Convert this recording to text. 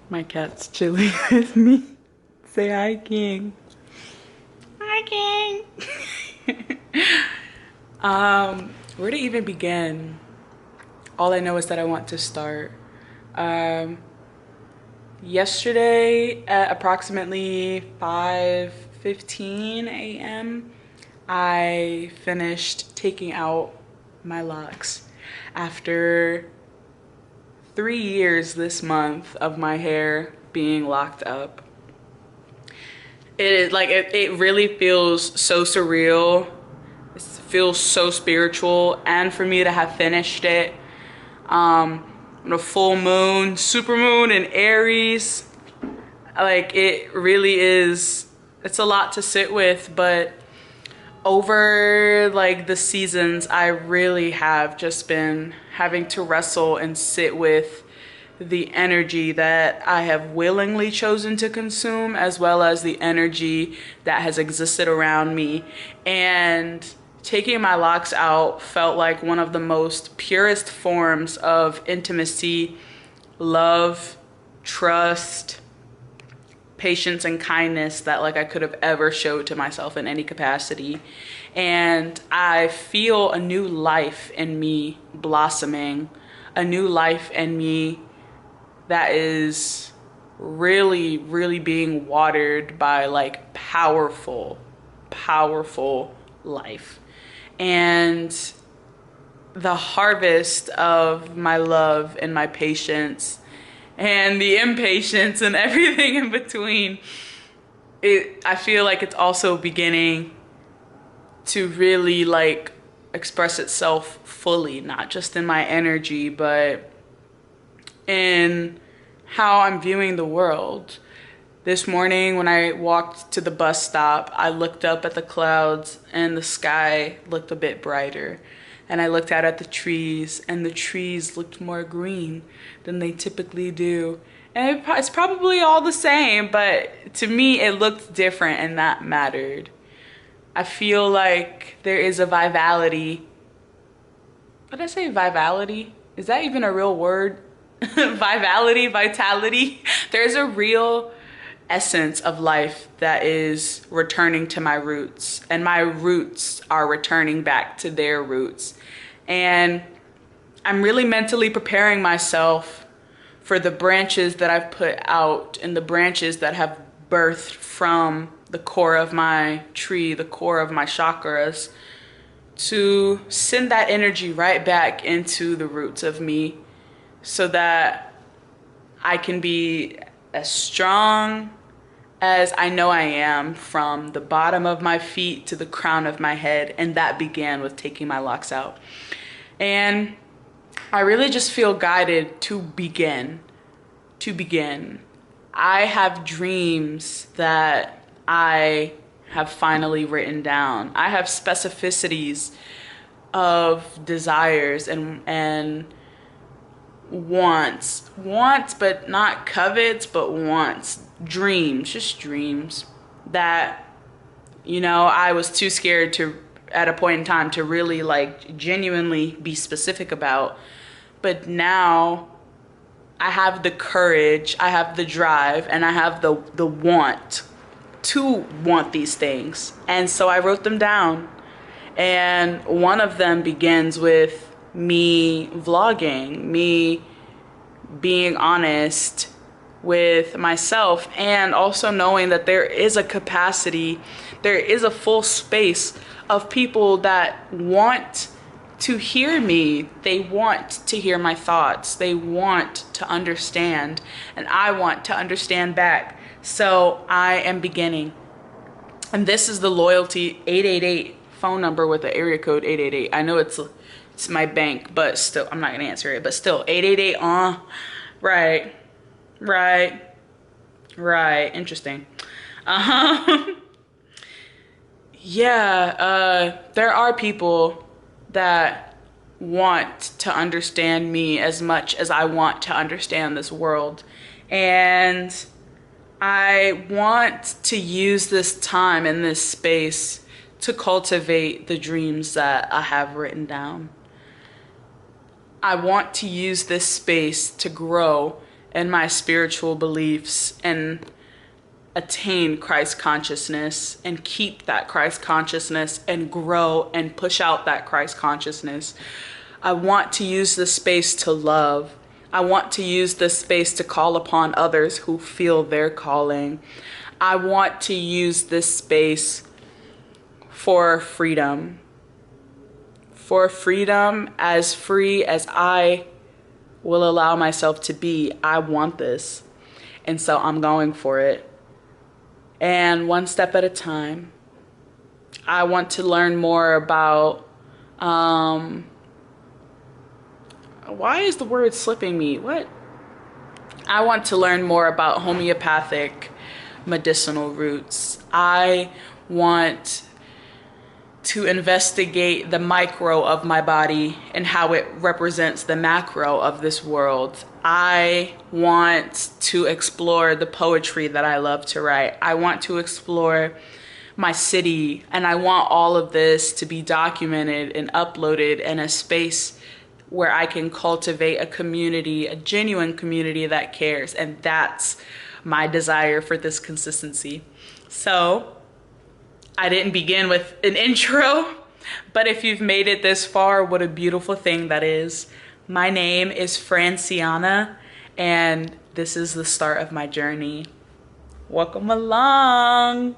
My cat's chilling with me. Say hi, King. Hi, King. Where to even begin? All I know is that I want to start. Um, Yesterday at approximately 5:15 a.m., I finished taking out my locks after 3 years this month of my hair being locked up. It is like it really feels so surreal. It feels so spiritual, and for me to have finished it on a full moon, super moon in Aries, like it really is. It's a lot to sit with, but over like the seasons, I really have just been having to wrestle and sit with the energy that I have willingly chosen to consume, as well as the energy that has existed around me. And taking my locks out felt like one of the most purest forms of intimacy, love, trust, patience, and kindness that like I could have ever showed to myself in any capacity. And I feel a new life in me blossoming, a new life in me that is really, really being watered by like powerful life. And the harvest of my love and my patience and the impatience and everything in between, I feel like it's also beginning to really like express itself fully, not just in my energy, but in how I'm viewing the world. This morning when I walked to the bus stop, I looked up at the clouds and the sky looked a bit brighter. And I looked out at the trees and the trees looked more green than they typically do. And it's probably all the same, but to me it looked different and that mattered. I feel like there is a vitality. What did I say, vitality? Is that even a real word? Vitality. There's a real essence of life that is returning to my roots, and my roots are returning back to their roots. And I'm really mentally preparing myself for the branches that I've put out and the branches that have birthed from the core of my tree, the core of my chakras, to send that energy right back into the roots of me so that I can be as strong as I know I am from the bottom of my feet to the crown of my head. And that began with taking my locks out. And I really just feel guided to begin. I have dreams that I have finally written down. I have specificities of desires and wants, but not covets, but wants, dreams, just dreams that, I was too scared to, at a point in time, to really like genuinely be specific about. But now I have the courage, I have the drive, and I have the want to want these things. And so I wrote them down. And one of them begins with me vlogging, me being honest with myself, and also knowing that there is a capacity, there is a full space of people that want to hear me. They want to hear my thoughts. They want to understand, and I want to understand back. So I am beginning. And this is the loyalty 888 phone number with the area code 888. I know it's my bank, but still, I'm not gonna answer it, but still 888 right, interesting. Yeah, there are people that want to understand me as much as I want to understand this world. And I want to use this time and this space to cultivate the dreams that I have written down. I want to use this space to grow in my spiritual beliefs and attain Christ consciousness and keep that Christ consciousness and grow and push out that Christ consciousness. I want to use this space to love. I want to use this space to call upon others who feel their calling. I want to use this space for freedom. For freedom, as free as I will allow myself to be. I want this. And so I'm going for it. And one step at a time. I want to learn more about, why is the word slipping me? What? I want to learn more about homeopathic medicinal roots. I want to investigate the micro of my body and how it represents the macro of this world. I want to explore the poetry that I love to write. I want to explore my city, and I want all of this to be documented and uploaded in a space where I can cultivate a community, a genuine community that cares. And that's my desire for this consistency. So I didn't begin with an intro, but if you've made it this far, what a beautiful thing that is. My name is Franciana, and this is the start of my journey. Welcome along.